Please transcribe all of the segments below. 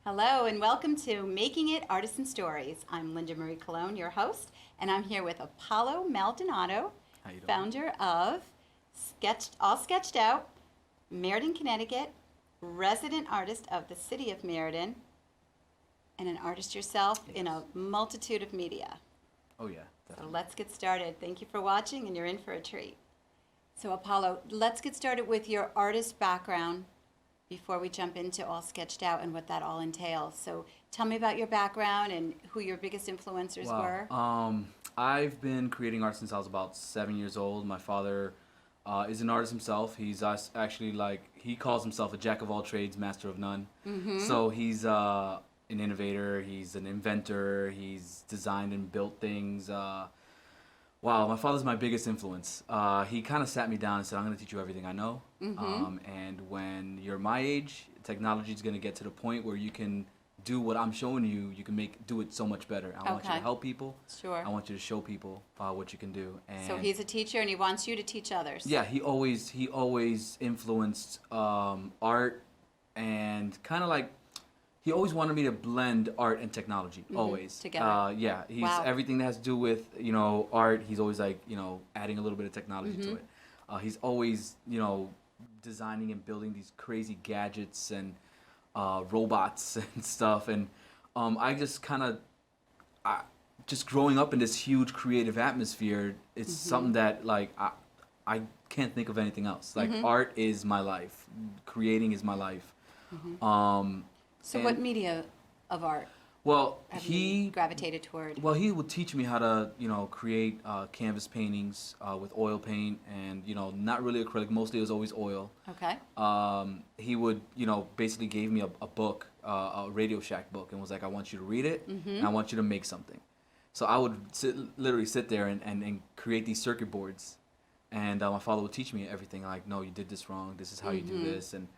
Hello and welcome to Making It Artisan Stories. I'm Linda Marie Colon, your host, and I'm here with Apollo Maldonado, How you doing? founder of All Sketched Out, Meriden, Connecticut, resident artist of the city of Meriden, and an artist yourself in a multitude of media. Oh yeah, So definitely. let's get started. Thank you for watching, and you're in for a treat. So Apollo, let's get started with your artist background before we jump into All Sketched Out and what that all entails. So tell me about your background and who your biggest influencers were. I've been creating art since I was about 7 years old. My father is an artist himself. He's actually he calls himself a jack of all trades, master of none. So he's an innovator. He's an inventor. He's designed and built things. Wow, my father's my biggest influence. He kind of sat me down and said, I'm going to teach you everything I know. And when you're my age, technology is going to get to the point where you can do what I'm showing you. You can do it so much better. I want you to Okay. help people. Sure. I want you to show people what you can do. And So he's a teacher and he wants you to teach others. yeah, he always influenced art and kind of like he always wanted me to blend art and technology, always. Together. Yeah, he's Wow. everything that has to do with, art, he's always adding a little bit of technology to it. He's always, designing and building these crazy gadgets and robots and stuff. And I just just growing up in this huge creative atmosphere, it's something that I can't think of anything else. Like art is my life, creating is my life. So and- what media of art Well, have you gravitated toward? Well, he would teach me how to, create canvas paintings with oil paint and, not really acrylic. Mostly it was always oil. Okay. He would, basically gave me a book, a Radio Shack book, and was like, I want you to read it, and I want you to make something. So I would literally sit there and create these circuit boards. And my father would teach me everything. Like, no, you did this wrong. This is how you do this. And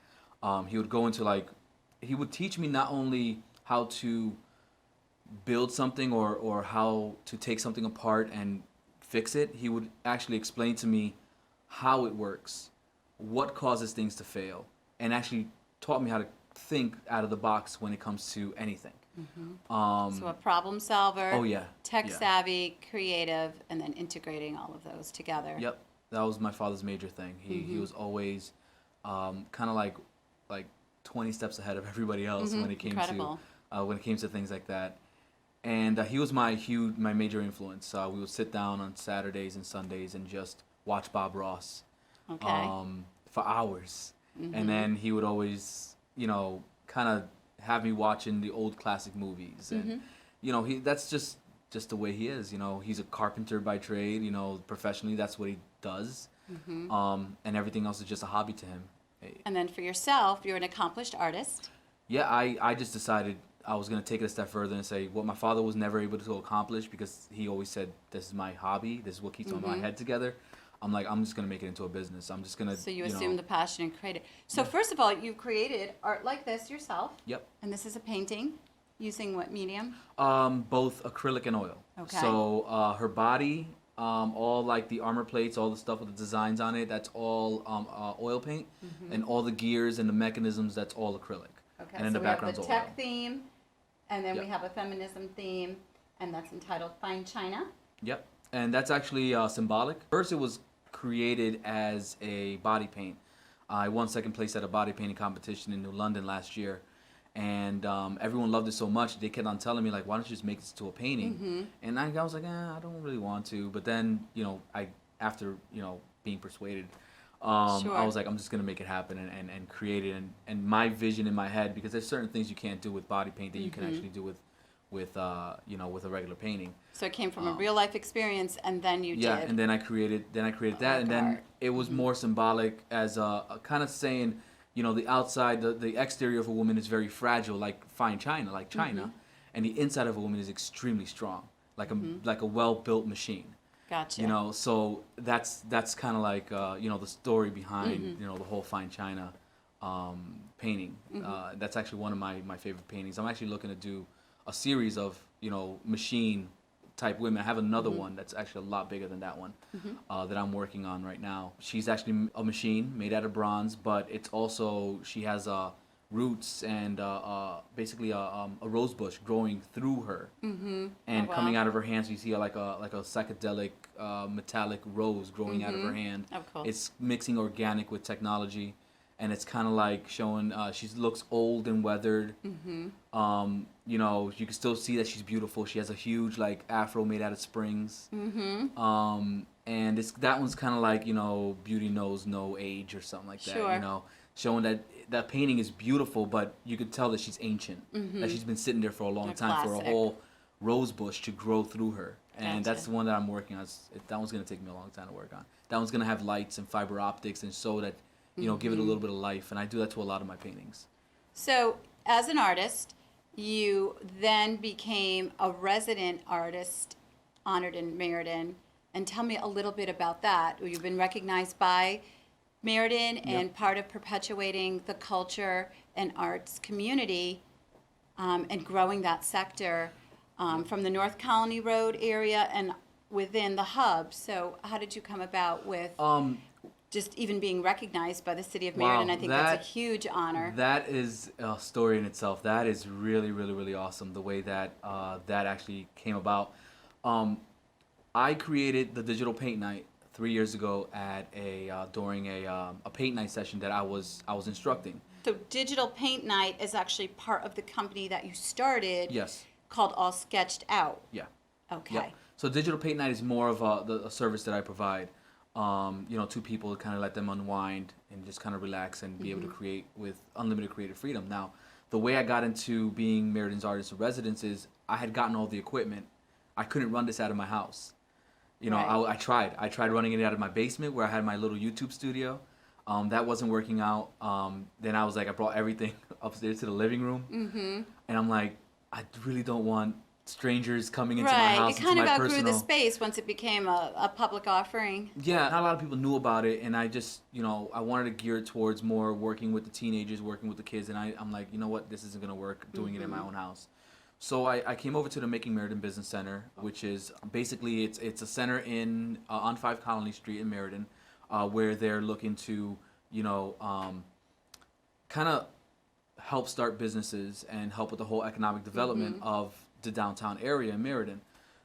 he would go into he would teach me not only how to build something or how to take something apart and fix it. He would actually explain to me how it works, what causes things to fail, and actually taught me how to think out of the box when it comes to anything. So a problem solver. Oh yeah. Tech yeah. savvy, creative, and then integrating all of those together. Yep, that was my father's major thing. He was always kind of like 20 steps ahead of everybody else when it came Incredible. to things like that. And he was my major influence. We would sit down on Saturdays and Sundays and just watch Bob Ross Okay. for hours. And then he would always, kind of have me watching the old classic movies. And, that's just the way he is. He's a carpenter by trade, professionally, that's what he does. And everything else is just a hobby to him. And then for yourself, you're an accomplished artist. Yeah, I just decided I was going to take it a step further and say what my father was never able to accomplish because he always said, this is my hobby, this is what keeps my head together. I'm like, I'm just going to make it into a business. I'm just going to, So you assume the passion and create it. So first of all, you created art like this yourself. Yep. And this is a painting using what medium? Both acrylic and oil. Okay. So her body, all like the armor plates, all the stuff with the designs on it, that's all oil paint. And all the gears and the mechanisms, that's all acrylic. Okay, And then so the we have background's the all tech oil. theme, and then we Yep. have a feminism theme, and that's entitled Fine China. Yep. And that's actually symbolic. First, it was created as a body paint. I won second place at a body painting competition in New London last year. And everyone loved it so much, they kept on telling me, like, why don't you just make this to a painting? And I was like, I don't really want to. But then, after, being persuaded, Sure. I was like, I'm just going to make it happen and create it. And my vision in my head, because there's certain things you can't do with body paint that you can actually do with a regular painting. So it came from a real life experience, and then you Yeah, did. and then I created that, and then art. it was more symbolic as a kind of saying, the outside, the exterior of a woman is very fragile, like fine china, like china, and the inside of a woman is extremely strong, like a well-built machine. Gotcha. So that's kind of like the story behind the whole fine china painting. That's actually one of my favorite paintings. I'm actually looking to do a series of machine type women. I have another one that's actually a lot bigger than that one that I'm working on right now. She's actually a machine made out of bronze, but it's also, she has a roots and basically a rose bush growing through her, and wow. coming out of her hands. You see like a psychedelic metallic rose growing out of her hand. Oh, cool. It's mixing organic with technology, and it's kind of like showing she looks old and weathered. You know, you can still see that she's beautiful. She has a huge like afro made out of springs. And that one's kind of like, you know, beauty knows no age or something like that. Sure. You know, showing that painting is beautiful, but you could tell that she's ancient, that she's been sitting there for a long A time for a classic. whole rose bush to grow through her. And Gotcha. that's the one that I'm working on. That one's gonna take me a long time to work on. That one's gonna have lights and fiber optics and so that, you know, give it a little bit of life. And I do that to a lot of my paintings. So, as an artist, you then became a resident artist honored in Meriden. And tell me a little bit about that. You've been recognized by Meriden and part of perpetuating the culture and arts community and growing that sector from the North Colony Road area and within the hub. So, how did you come about with just even being recognized by the city of Meriden? I think that's a huge honor. That is a story in itself. That is really, really, really awesome, the way that that actually came about. I created the digital paint night 3 years ago at during a paint night session that I was instructing. So digital paint night is actually part of the company that you started. Yes. Called All Sketched Out. Yeah. Okay. Yep. So digital paint night is more of a service that I provide. You know, to people to kind of let them unwind and just kind of relax and be able to create with unlimited creative freedom. Now, the way I got into being Meriden's Artist in Residence is I had gotten all the equipment. I couldn't run this out of my house. You know, Right. I tried running it out of my basement where I had my little YouTube studio. That wasn't working out. Then I was like, I brought everything upstairs to the living room. And I'm like, I really don't want strangers coming into my house, It kind into of my outgrew personal... the space once it became a public offering. Yeah, not a lot of people knew about it, and I just, you know, I wanted to gear it towards more working with the teenagers, working with the kids, and I'm like, you know what, this isn't going to work doing it in my own house. So I came over to the Making Meriden Business Center, which is basically, it's a center in on 5 Colony Street in Meriden, where they're looking to, you know, kind of help start businesses and help with the whole economic development of the downtown area in Meriden.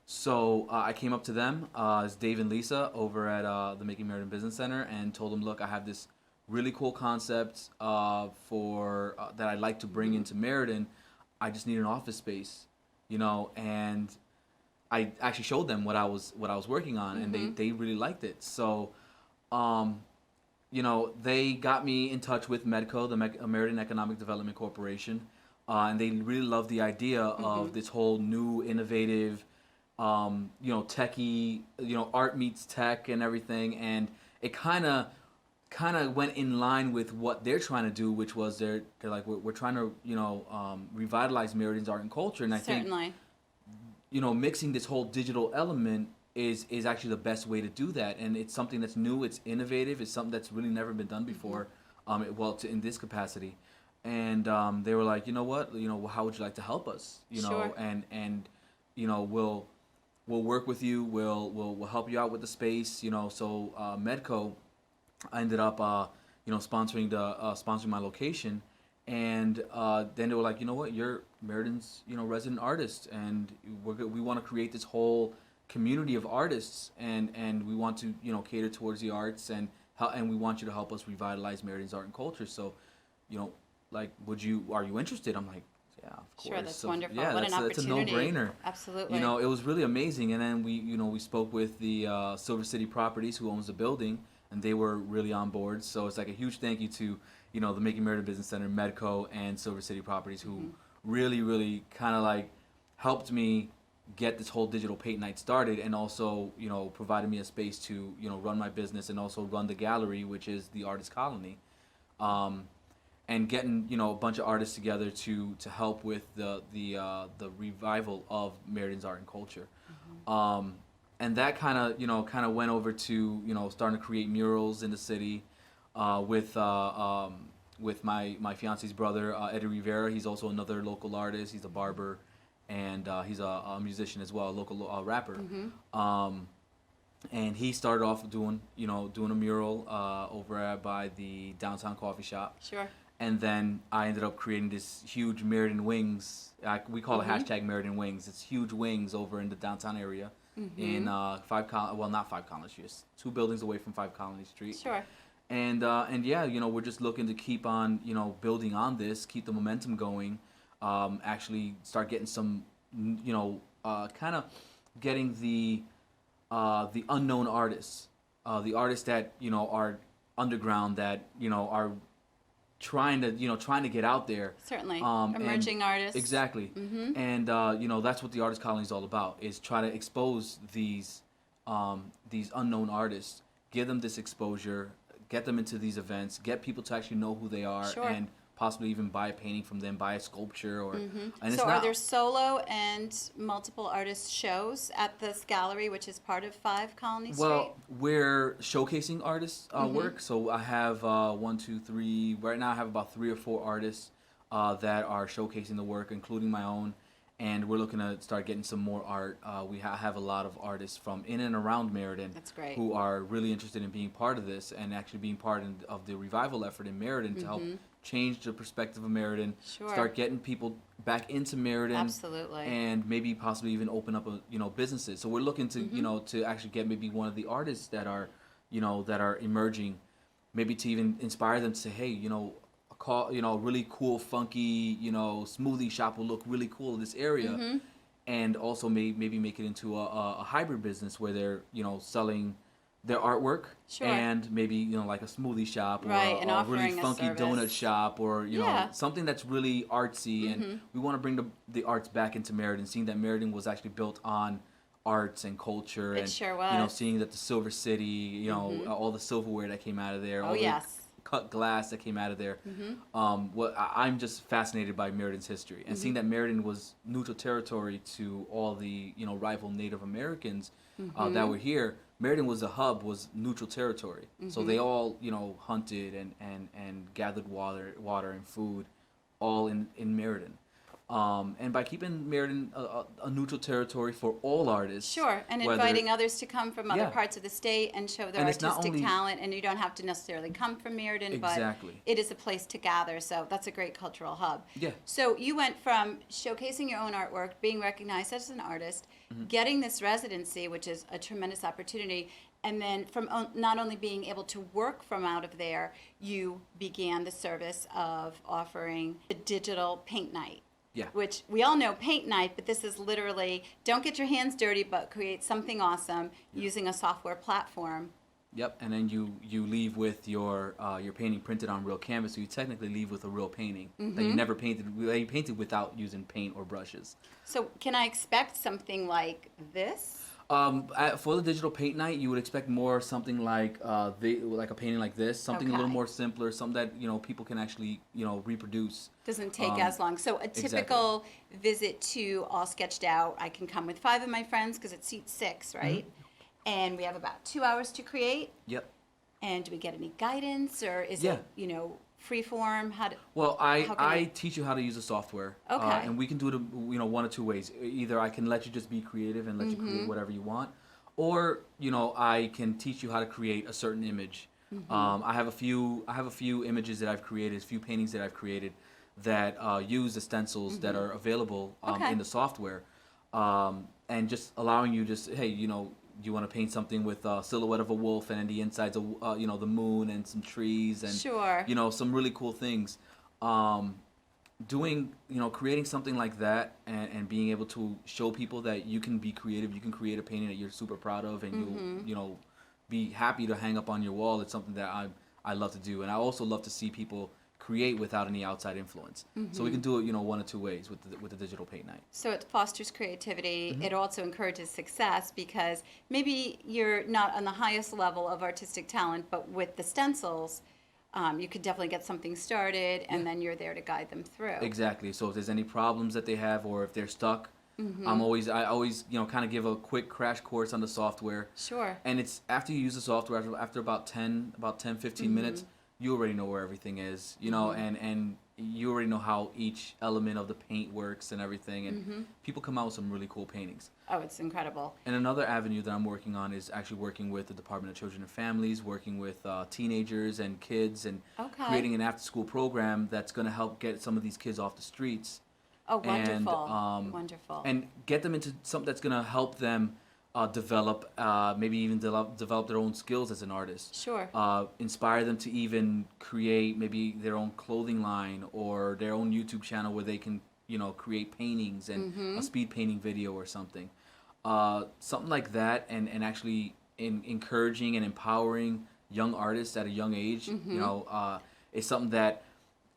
So I came up to them, as Dave and Lisa over at the Making Meriden Business Center, and told them, look, I have this really cool concept for that I'd like to bring into Meriden. I just need an office space, you know, and I actually showed them what I was working on, and they really liked it. So, you know, they got me in touch with MEDCO, the Meriden Economic Development Corporation, and they really loved the idea of this whole new, innovative, you know, techie, you know, art meets tech and everything, and it kind of went in line with what they're trying to do, which was they're like, we're trying to, you know, revitalize Meriden's art and culture, and I think, you know, mixing this whole digital element is actually the best way to do that, and it's something that's new, it's innovative, it's something that's really never been done before, in this capacity, and they were like, you know what, you know, how would you like to help us, you know, and you know, we'll work with you, we'll help you out with the space, you know, so MEDCO, I ended up, you know, sponsoring my location, and then they were like, you know what, you're Meriden's, you know, resident artist, and we want to create this whole community of artists, and we want to, you know, cater towards the arts, and we want you to help us revitalize Meriden's art and culture. So, you know, like, are you interested? I'm like, yeah, of course. Sure, that's so, wonderful. Yeah, what an opportunity. it's a no-brainer. Absolutely. You know, it was really amazing, and then we spoke with the Silver City Properties, who owns the building, and they were really on board. So it's like a huge thank you to, you know, the Making Meriden Business Center, MEDCO, and Silver City Properties, who really, really kind of like helped me get this whole digital paint night started, and also, you know, provided me a space to, you know, run my business and also run the gallery, which is the Artist Colony, and getting, you know, a bunch of artists together to help with the revival of Meriden's art and culture. And that kind of went over to, you know, starting to create murals in the city with my fiance's brother, Eddie Rivera. He's also another local artist. He's a barber, and he's a musician as well, a local rapper. And he started off doing a mural over by the downtown coffee shop. Sure. And then I ended up creating this huge Meriden wings. We call it hashtag Meriden wings. It's huge wings over in the downtown area in not 5 Colony Street. It's 2 buildings away from 5 Colony Street. Sure. And yeah, we're just looking to keep on, building on this, keep the momentum going, actually start getting some, kind of getting the unknown artists, the artists that, are underground, that, are trying to get out there. Certainly. Emerging artists. Exactly. And, that's what the Artist Colony is all about, is try to expose these unknown artists, give them this exposure, get them into these events, get people to actually know who they are, and possibly even buy a painting from them, buy a sculpture, or. And So are there solo and multiple artist shows at this gallery, which is part of 5 Colony Street? Well, we're showcasing artists' work. So I have 1, 2, 3. Right now, I have about 3 or 4 artists that are showcasing the work, including my own. And we're looking to start getting some more art. We have a lot of artists from in and around Meriden. That's great. Who are really interested in being part of this and actually being part of the revival effort in Meriden to help change the perspective of Meriden, start getting people back into Meriden. Absolutely. And maybe possibly even open up businesses. So we're looking to to actually get maybe one of the artists that are emerging, maybe to even inspire them to say, hey, really cool, funky, smoothie shop will look really cool in this area, and also maybe make it into a hybrid business where they're selling their artwork, and maybe like a smoothie shop, or a really funky donut shop, or something that's really artsy, and we want to bring the arts back into Meriden, seeing that Meriden was actually built on arts and culture, and seeing that the Silver City, all the silverware that came out of there, cut glass that came out of there. I'm just fascinated by Meriden's history, and seeing that Meriden was neutral territory to all the rival Native Americans that were here. Meriden was was neutral territory, so they all hunted and gathered water and food, all in Meriden. And by keeping Meriden a neutral territory for all artists. Sure, and inviting others to come from other parts of the state and show their artistic talent, and you don't have to necessarily come from Meriden, but it is a place to gather, so that's a great cultural hub. Yeah. So you went from showcasing your own artwork, being recognized as an artist, getting this residency, which is a tremendous opportunity, and then from not only being able to work from out of there, you began the service of offering a digital paint night. Yeah. Which we all know paint night, but this is literally don't get your hands dirty, but create something awesome using a software platform. Yep, and then you leave with your painting printed on real canvas, so you technically leave with a real painting that you never painted. That you painted without using paint or brushes. So can I expect something like this? For the digital paint night, you would expect more something like a painting like this, something a little more simpler, something that people can actually reproduce. Doesn't take as long. So a typical visit to All Sketched Out, I can come with 5 of my friends because it seats 6, right? And we have about 2 hours to create. Yep. And do we get any guidance, or is it free form? I teach you how to use the software. Okay. And we can do it one of 2 ways. Either I can let you just be creative and let you create whatever you want, or I can teach you how to create a certain image. I have a few images that I've created, a few paintings that I've created that use the stencils that are available in the software, and just allowing you you want to paint something with a silhouette of a wolf, and then the insides of the moon and some trees and some really cool things. Creating something like that and being able to show people that you can be creative, you can create a painting that you're super proud of, and you'll be happy to hang up on your wall. It's something that I love to do, and I also love to see people create without any outside influence. So we can do it, 1 or 2 ways with the digital paint night. So it fosters creativity. It also encourages success, because maybe you're not on the highest level of artistic talent, but with the stencils, you could definitely get something started, and then you're there to guide them through. Exactly. So if there's any problems that they have, or if they're stuck, I always kind of give a quick crash course on the software. Sure. And it's after you use the software, after about 10, 15 minutes, you already know where everything is, and you already know how each element of the paint works and everything, and people come out with some really cool paintings. Oh, it's incredible. And another avenue that I'm working on is actually working with the Department of Children and Families, working with teenagers and kids, and creating an after-school program that's going to help get some of these kids off the streets. Oh, wonderful. Wonderful. And get them into something that's going to help them develop, maybe even develop their own skills as an artist. Sure. Inspire them to even create maybe their own clothing line or their own YouTube channel where they can, create paintings and a speed painting video or something. Something like that, and actually encouraging and empowering young artists at a young age, is something that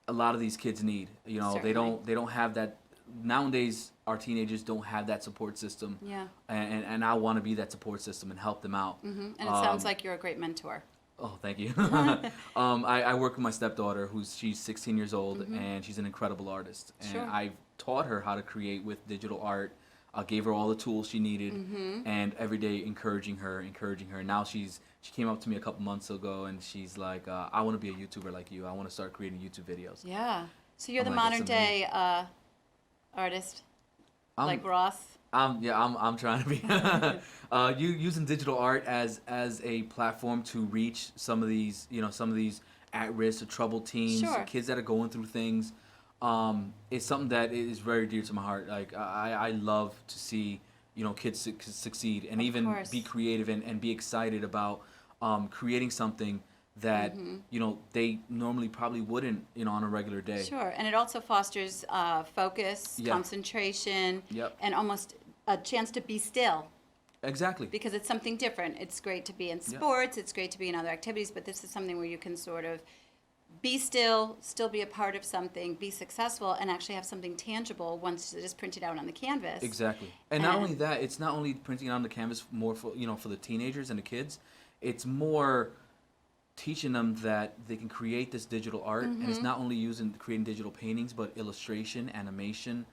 a lot of these kids need. They don't have that. Nowadays, our teenagers don't have that support system. Yeah. And I want to be that support system and help them out. And it sounds like you're a great mentor. Oh, thank you. I work with my stepdaughter, she's 16 years old, and she's an incredible artist. And Sure. I've taught her how to create with digital art. I gave her all the tools she needed, and every day encouraging her. Now she came up to me a couple months ago, and she's like, I want to be a YouTuber like you. I want to start creating YouTube videos. Yeah. So you're I'm the like, modern day artist, like Ross. I'm trying to be using digital art as a platform to reach some of these at-risk or troubled teens, Sure. kids that are going through things. It's something that is very dear to my heart. Like I love to see kids succeed and even be creative and be excited about creating something that they normally probably wouldn't on a regular day. Sure, and it also fosters focus, concentration, and almost a chance to be still. Exactly. Because it's something different. It's great to be in sports, it's great to be in other activities, but this is something where you can sort of be still be a part of something, be successful, and actually have something tangible once it is printed out on the canvas. Exactly. And not only that, it's not only printing it on the canvas more for for the teenagers and the kids. It's more teaching them that they can create this digital art, and it's not only creating digital paintings, but illustration, animation.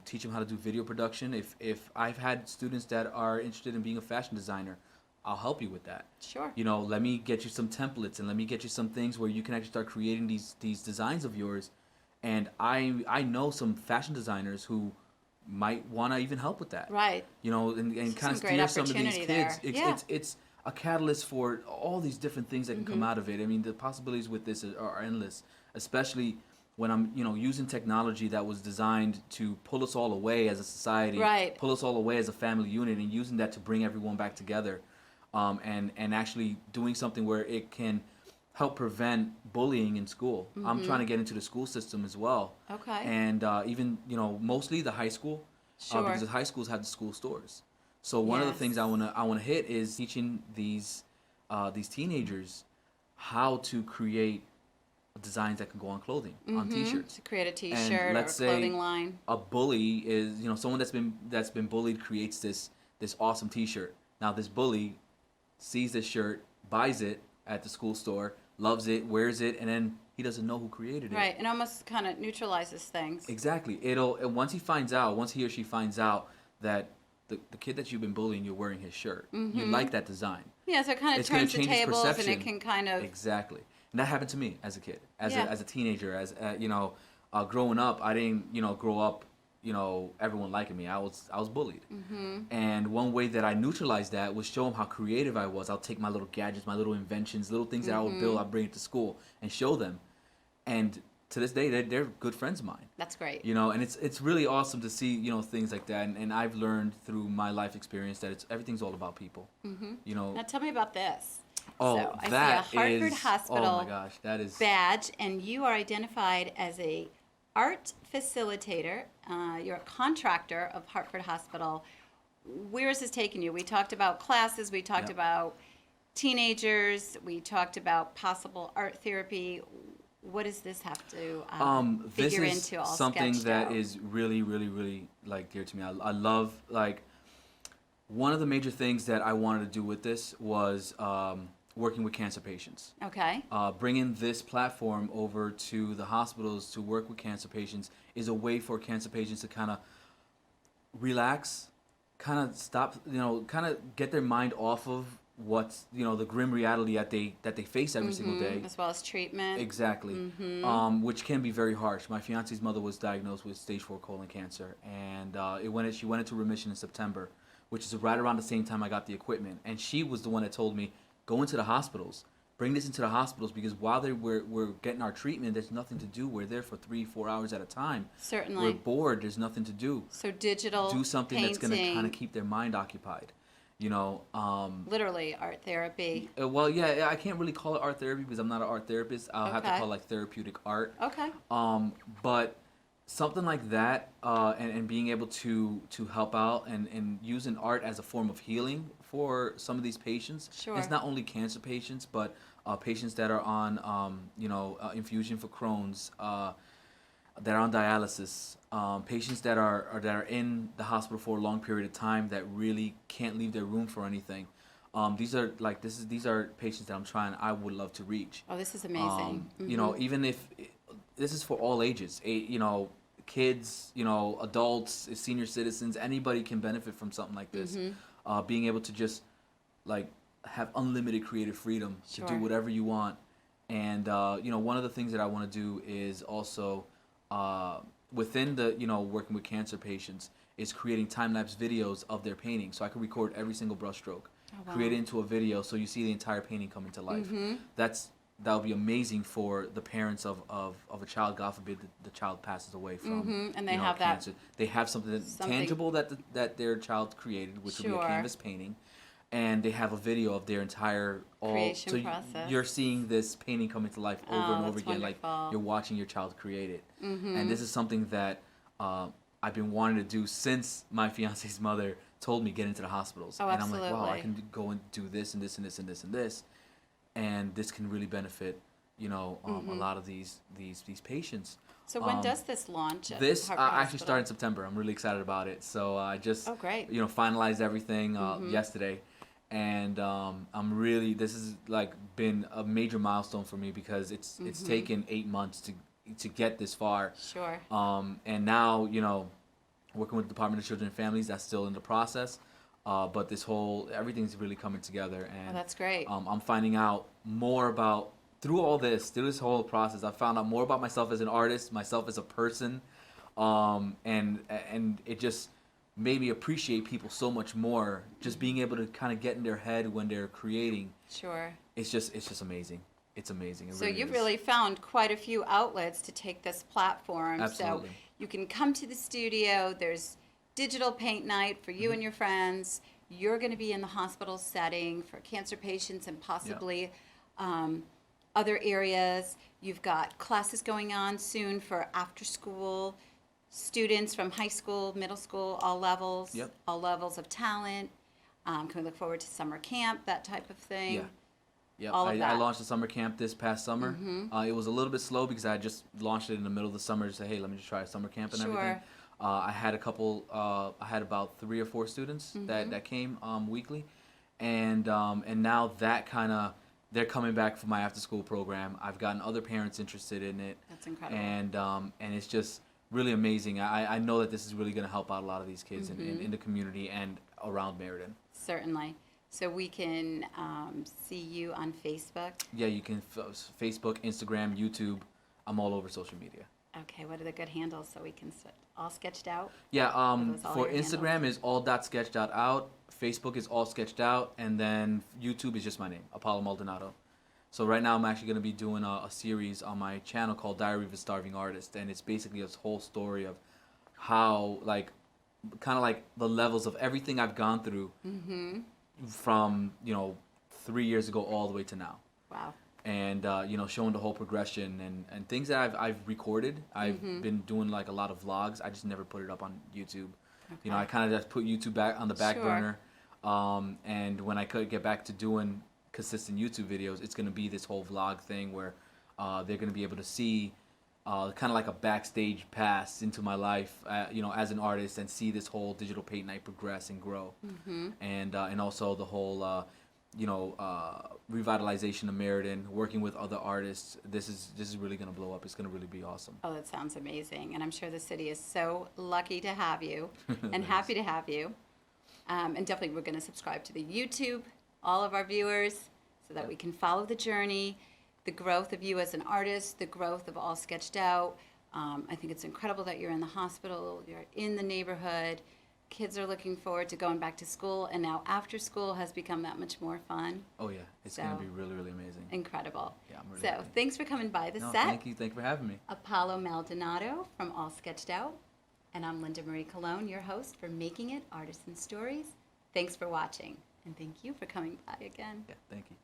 Teach them how to do video production. If I've had students that are interested in being a fashion designer, I'll help you with that. Sure. Let me get you some templates and let me get you some things where you can actually start creating these designs of yours. And I know some fashion designers who might want to even help with that. Right. And kind of steer some of these kids. It's a catalyst for all these different things that can come out of it. I mean, the possibilities with this are endless, especially when I'm, using technology that was designed to pull us all away as a society, pull us all away as a family unit, and using that to bring everyone back together. And actually doing something where it can help prevent bullying in school. I'm trying to get into the school system as well. Okay. And even, mostly the high school, because the high schools have the school stores. So one of the things I wanna hit is teaching these teenagers how to create designs that can go on clothing, on T-shirts. To create a T-shirt or a clothing line. A bully is, someone that's been bullied creates this awesome T-shirt. Now this bully sees this shirt, buys it at the school store, loves it, wears it, and then he doesn't know who created it. Right, and almost kind of neutralizes things. Exactly. Once he or she finds out that the kid that you've been bullying, you're wearing his shirt. You like that design. Yeah, so it kind of turns the tables, and it can kind of... Exactly. And that happened to me as a kid, as a teenager, growing up. I didn't, grow up, everyone liking me. I was bullied. And one way that I neutralized that was show them how creative I was. I'll take my little gadgets, my little inventions, little things that I would build, I'll bring it to school and show them. And to this day, they're good friends of mine. That's great. And it's really awesome to see, things like that. And I've learned through my life experience that everything's all about people. Now tell me about this. Oh, so I that see a Hartford Hospital oh my gosh, that is badge, and you are identified as a art facilitator. You're a contractor of Hartford Hospital. Where is this taking you? We talked about classes. We talked about teenagers. We talked about possible art therapy. What does this have to figure into all something sketched that out? is really, really, really dear to me. I love one of the major things that I wanted to do with this was working with cancer patients. Okay. Bringing this platform over to the hospitals to work with cancer patients is a way for cancer patients to kind of relax, kind of stop, kind of get their mind off of what's, you know, the grim reality that they face every single day. As well as treatment. Exactly. Which can be very harsh. My fiance's mother was diagnosed with stage 4 colon cancer, and she went into remission in September, which is right around the same time I got the equipment. And she was the one that told me, go into the hospitals, bring this into the hospitals, because while we're getting our treatment, there's nothing to do. We're there for 3-4 hours at a time. Certainly. We're bored. There's nothing to do. So digital do something painting, that's going to kind of keep their mind occupied. You know, literally art therapy. Well, yeah, I can't really call it art therapy because I'm not an art therapist. I'll have to call it like therapeutic art. Okay. But something like that, and being able to help out and using art as a form of healing for some of these patients. Sure. It's not only cancer patients, but patients that are on, infusion for Crohn's, that are on dialysis, patients that are in the hospital for a long period of time that really can't leave their room for anything. These are patients that I would love to reach. Oh, this is amazing. You know, even if this is for all ages, kids, adults, senior citizens, anybody can benefit from something like this. Being able to just have unlimited creative freedom to do whatever you want. And one of the things that I want to do is also within the working with cancer patients is creating time-lapse videos of their painting, so I can record every single brushstroke, create it into a video, so you see the entire painting coming to life. That would be amazing for the parents of a child. God forbid the child passes away from and they have cancer. They have something tangible that their child created, which would be a canvas painting, and they have a video of their entire creation process. You're seeing this painting coming to life over and over again, wonderful. like you're watching your child create it. And this is something that I've been wanting to do since my fiance's mother told me get into the hospitals. Oh, and absolutely. I'm like, wow, I can go and do this and this and this and this and this, and this can really benefit a lot of these patients. So when does this launch? This actually started in September. I'm really excited about it. So I just finalized everything yesterday. And I'm really, this has been a major milestone for me because it's taken 8 months to get this far. Sure. And now, working with the Department of Children and Families, that's still in the process. But everything's really coming together. And that's great. I'm finding out more about, through this whole process, I found out more about myself as an artist, myself as a person. And it just made me appreciate people so much more, just being able to kind of get in their head when they're creating. Sure. It's just amazing. It's amazing. So you've really found quite a few outlets to take this platform. Absolutely. So you can come to the studio. There's digital paint night for you and your friends. You're going to be in the hospital setting for cancer patients and possibly other areas. You've got classes going on soon for after school students from high school, middle school, all levels, all levels of talent. Can we look forward to summer camp, that type of thing? Yeah. I launched a summer camp this past summer. It was a little bit slow because I just launched it in the middle of the summer to say, hey, let me just try a summer camp and everything. I had about 3 or 4 students that came weekly. And now that they're coming back for my after school program. I've gotten other parents interested in it. That's incredible. And it's just really amazing. I know that this is really going to help out a lot of these kids in the community and around Meriden. Certainly. So we can see you on Facebook? Yeah, you can Facebook, Instagram, YouTube. I'm all over social media. Okay, what are the good handles so we can all sketched out? Yeah, for Instagram is all.sketch.out. Facebook is all sketched out. And then YouTube is just my name, Apollo Maldonado. So right now I'm actually going to be doing a series on my channel called Diary of a Starving Artist. And it's basically this whole story of how, kind of the levels of everything I've gone through from, 3 years ago all the way to now. Wow. And, showing the whole progression and things that I've recorded. I've been doing a lot of vlogs. I just never put it up on YouTube. Okay. I kind of just put YouTube back on the back burner. And when I could get back to doing consistent YouTube videos, it's going to be this whole vlog thing where they're going to be able to see kind of like a backstage pass into my life, as an artist, and see this whole digital paint night progress and grow. And also the whole, revitalization of Meriden, working with other artists. This is really going to blow up. It's going to really be awesome. Oh, that sounds amazing. And I'm sure the city is so lucky to have you and happy to have you. And definitely we're going to subscribe to the YouTube all of our viewers so that we can follow the journey, the growth of you as an artist, the growth of All Sketched Out. I think it's incredible that you're in the hospital, you're in the neighborhood. Kids are looking forward to going back to school, and now after school has become that much more fun. Oh yeah, it's So, gonna be really, really amazing. Incredible. Yeah, I'm really So happy. thanks for coming by the No, set. thank you for having me. Apollo Maldonado from All Sketched Out. And I'm Linda Marie Colon, your host for Making It Artisan Stories. Thanks for watching, and thank you for coming by again. Yeah, thank you.